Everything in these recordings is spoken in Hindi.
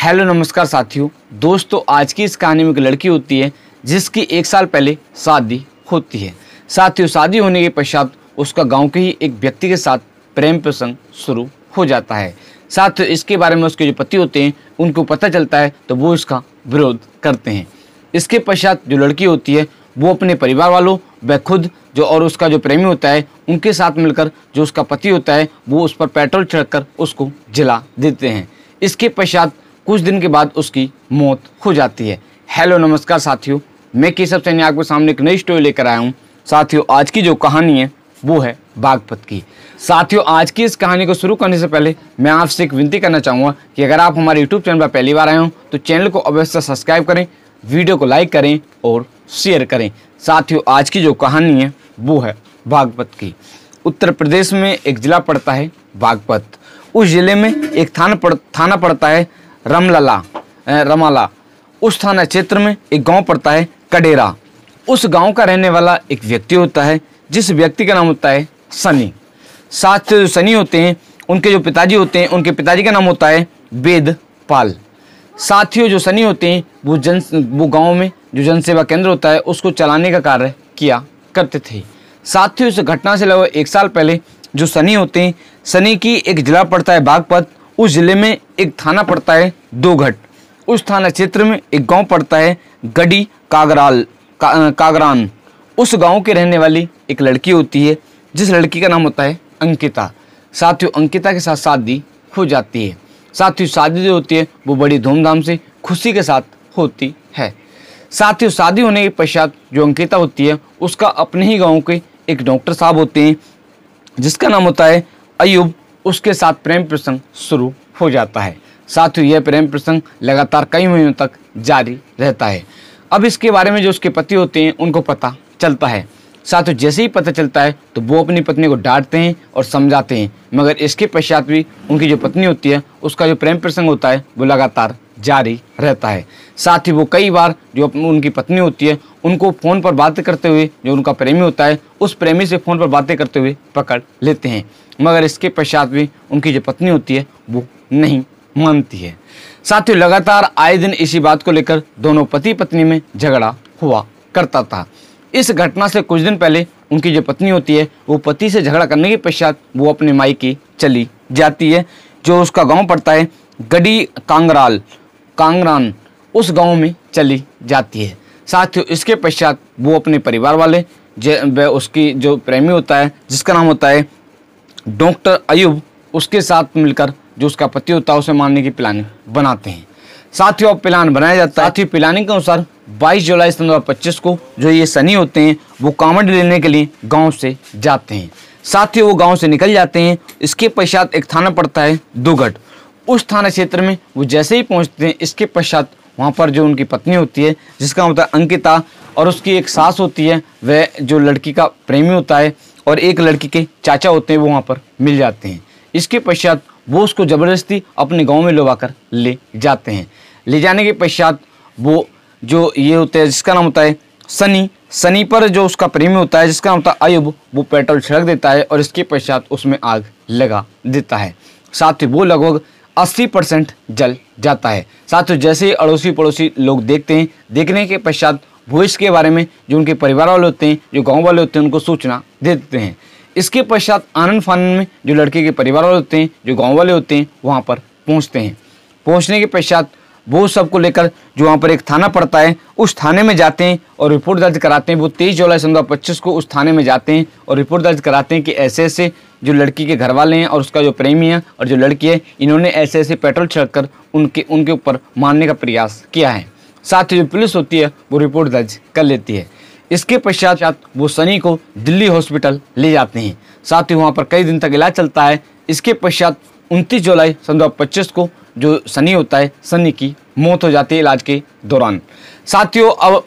हेलो नमस्कार साथियों। दोस्तों, आज की इस कहानी में एक लड़की होती है जिसकी 1 साल पहले शादी होती है। साथियों, शादी होने के पश्चात उसका गांव के ही एक व्यक्ति के साथ प्रेम प्रसंग शुरू हो जाता है। साथियों, इसके बारे में उसके जो पति होते हैं उनको पता चलता है तो वो इसका विरोध करते हैं। इसके पश्चात जो लड़की होती है वो अपने परिवार वालों व खुद जो और उसका जो प्रेमी होता है उनके साथ मिलकर जो उसका पति होता है वो उस पर पेट्रोल छिड़ककर उसको जला देते हैं। इसके पश्चात कुछ दिन के बाद उसकी मौत हो जाती है। हेलो नमस्कार साथियों, मैं केशव सैनी आपके सामने एक नई स्टोरी लेकर आया हूँ। साथियों, आज की जो कहानी है वो है बागपत की। साथियों, आज की इस कहानी को शुरू करने से पहले मैं आपसे एक विनती करना चाहूँगा कि अगर आप हमारे यूट्यूब चैनल पर पहली बार आए हो तो चैनल को अवश्य सब्सक्राइब करें, वीडियो को लाइक करें और शेयर करें। साथियों, आज की जो कहानी है वो है बागपत की। उत्तर प्रदेश में एक ज़िला पड़ता है बागपत। उस ज़िले में एक थाना पड़ता है रमाला। उस थाना क्षेत्र में एक गांव पड़ता है कडेरा। उस गांव का रहने वाला एक व्यक्ति होता है जिस व्यक्ति का नाम होता है सनी। साथ से जो सनी होते हैं उनके जो पिताजी होते हैं उनके पिताजी का नाम होता है वेदपाल। साथियों, जो सनी होते हैं वो गांव में जो जनसेवा केंद्र होता है उसको चलाने का कार्य किया करते थे। साथियों, इस घटना से लगभग 1 साल पहले जो सनी होते हैं, सनी की एक जिला पड़ता है बागपत। उस जिले में एक थाना पड़ता है दोघट। उस थाना क्षेत्र में एक गांव पड़ता है गड़ी कागरान। उस गांव के रहने वाली एक लड़की होती है जिस लड़की का नाम होता है अंकिता। साथियों, अंकिता के साथ शादी हो जाती है। साथियों, शादी जो होती है वो बड़ी धूमधाम से खुशी के साथ होती है। साथियों, शादी होने के पश्चात जो अंकिता होती है उसका अपने ही गाँव के एक डॉक्टर साहब होते हैं जिसका नाम होता है अयूब। उसके साथ प्रेम प्रसंग शुरू हो जाता है। साथियों, यह प्रेम प्रसंग लगातार कई महीनों तक जारी रहता है। अब इसके बारे में जो उसके पति होते हैं उनको पता चलता है। साथियों, जैसे ही पता चलता है तो वो अपनी पत्नी को डांटते हैं और समझाते हैं, मगर इसके पश्चात भी उनकी जो पत्नी होती है उसका जो प्रेम प्रसंग होता है वो लगातार जारी रहता है। साथ ही वो कई बार जो उनकी पत्नी होती है उनको फ़ोन पर बातें करते हुए जो उनका प्रेमी होता है उस प्रेमी से फ़ोन पर बातें करते हुए पकड़ लेते हैं, मगर इसके पश्चात भी उनकी जो पत्नी होती है वो नहीं मानती है। साथियों, लगातार आए दिन इसी बात को लेकर दोनों पति पत्नी में झगड़ा हुआ करता था। इस घटना से कुछ दिन पहले उनकी जो पत्नी होती है वो पति से झगड़ा करने के पश्चात वो अपने मायके चली जाती है। जो उसका गांव पड़ता है गड़ी कांगरान, उस गांव में चली जाती है। साथियों, इसके पश्चात वो अपने परिवार वाले व उसकी जो प्रेमी होता है जिसका नाम होता है डॉक्टर अयूब, उसके साथ मिलकर जो उसका पति होता है उसे मारने की प्लानिंग बनाते हैं। साथियों, अब प्लान बनाया जाता है। साथियों, प्लानिंग के अनुसार 22 जुलाई 2025 को जो ये सनी होते हैं वो कांवड़ लेने के लिए गांव से जाते हैं। साथियों, वो गांव से निकल जाते हैं। इसके पश्चात एक थाना पड़ता है दोघट। उस थाना क्षेत्र में वो जैसे ही पहुंचते हैं इसके पश्चात वहाँ पर जो उनकी पत्नी होती है जिसका नाम होता है अंकिता और उसकी एक सास होती है, वह जो लड़की का प्रेमी होता है और एक लड़की के चाचा होते हैं वो वहाँ पर मिल जाते हैं। इसके पश्चात वो उसको ज़बरदस्ती अपने गांव में लुभा कर ले जाते हैं। ले जाने के पश्चात वो जो ये होते हैं जिसका नाम होता है सनी पर जो उसका प्रेमी होता है जिसका नाम होता है अयूब, वो पेट्रोल छिड़क देता है और इसके पश्चात उसमें आग लगा देता है। साथ ही वो लगभग 80% जल जाता है। साथियों, जैसे ही अड़ोसी पड़ोसी लोग देखते हैं, देखने के पश्चात वो इसके बारे में जो उनके परिवार वाले होते हैं जो गांव वाले होते हैं उनको सूचना दे देते हैं। इसके पश्चात आनंद फानन में जो लड़के के परिवार वाले होते हैं जो गांव वाले होते हैं वहां पर पहुंचते हैं। पहुंचने के पश्चात वो सबको लेकर जो वहाँ पर एक थाना पड़ता है उस थाने में जाते हैं और रिपोर्ट दर्ज कराते हैं। वो 23 जुलाई 2025 को उस थाने में जाते हैं और रिपोर्ट दर्ज कराते हैं कि ऐसे ऐसे जो लड़की के घर वाले हैं और उसका जो प्रेमी है और जो लड़की है इन्होंने ऐसे ऐसे पेट्रोल छिड़ककर उनके ऊपर मारने का प्रयास किया है। साथ ही जो पुलिस होती है वो रिपोर्ट दर्ज कर लेती है। इसके पश्चात वो सनी को दिल्ली हॉस्पिटल ले जाते हैं। साथ ही वहाँ पर कई दिन तक इलाज चलता है। इसके पश्चात 29 जुलाई 2025 को जो सनी होता है सनी की मौत हो जाती है इलाज के दौरान। साथियों, अब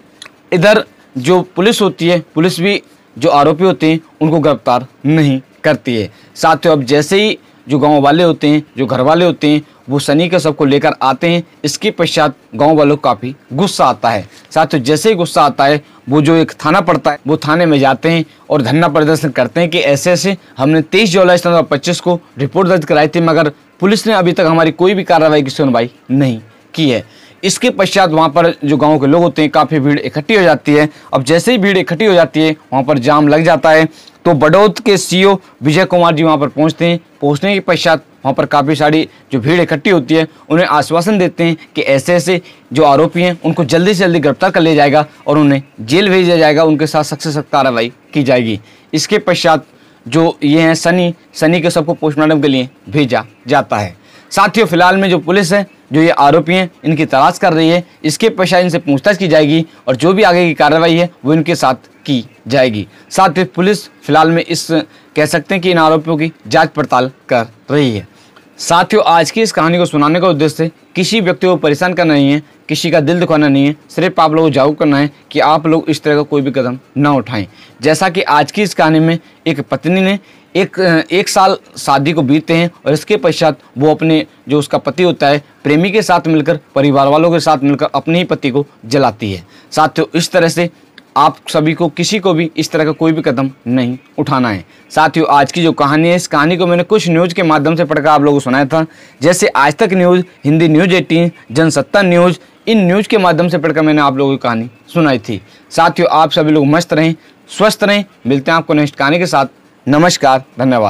इधर जो पुलिस होती है पुलिस भी जो आरोपी होते हैं उनको गिरफ्तार नहीं करती है। साथियों, अब जैसे ही जो गांव वाले होते हैं जो घर वाले होते हैं वो सनी के सबको लेकर आते हैं। इसके पश्चात गांव वालों को काफ़ी गुस्सा आता है। साथियों, जैसे ही गुस्सा आता है वो जो एक थाना पड़ता है वो थाने में जाते हैं और धरना प्रदर्शन करते हैं कि ऐसे ऐसे हमने 23 जुलाई 2025 को रिपोर्ट दर्ज कराई थी, मगर पुलिस ने अभी तक हमारी कोई भी कार्रवाई की सुनवाई नहीं की है। इसके पश्चात वहाँ पर जो गांव के लोग होते हैं काफ़ी भीड़ इकट्ठी हो जाती है। अब जैसे ही भीड़ इकट्ठी हो जाती है वहाँ पर जाम लग जाता है। तो बड़ौद के सीओ विजय कुमार जी वहाँ पर पहुँचते हैं। पहुँचने के पश्चात वहाँ पर काफ़ी सारी जो भीड़ इकट्ठी होती है उन्हें आश्वासन देते हैं कि ऐसे ऐसे जो आरोपी हैं उनको जल्दी से जल्दी गिरफ्तार कर लिया जाएगा और उन्हें जेल भेज दिया जाएगा, उनके साथ सख्त से सख्त कार्रवाई की जाएगी। इसके पश्चात जो ये हैं सनी के सबको पोस्टमार्टम के लिए भेजा जाता है। साथियों, फिलहाल में जो पुलिस है जो ये आरोपी हैं इनकी तलाश कर रही है। इसके पश्चात इनसे पूछताछ की जाएगी और जो भी आगे की कार्रवाई है वो इनके साथ की जाएगी। साथ ही पुलिस फिलहाल में इस कह सकते हैं कि इन आरोपियों की जांच पड़ताल कर रही है। साथियों, आज की इस कहानी को सुनाने का उद्देश्य किसी व्यक्ति को परेशान करना नहीं है, किसी का दिल दुखाना नहीं है, सिर्फ आप लोगों को जागरूक करना है कि आप लोग इस तरह का कोई भी कदम ना उठाएं। जैसा कि आज की इस कहानी में एक पत्नी ने एक साल शादी को बीतते हैं और इसके पश्चात वो अपने जो उसका पति होता है प्रेमी के साथ मिलकर, परिवार वालों के साथ मिलकर अपने ही पति को जलाती है। साथियों, इस तरह से आप सभी को किसी को भी इस तरह का कोई भी कदम नहीं उठाना है। साथियों, आज की जो कहानी है इस कहानी को मैंने कुछ न्यूज़ के माध्यम से पढ़कर आप लोगों को सुनाया था, जैसे आज तक news, Hindi news 18, Jansatta news, in news के माध्यम से पढ़कर मैंने आप लोगों की कहानी सुनाई थी। साथियों, आप सभी लोग मस्त रहें, स्वस्थ रहें। मिलते हैं आपको नेक्स्ट कहानी के साथ। नमस्कार, धन्यवाद।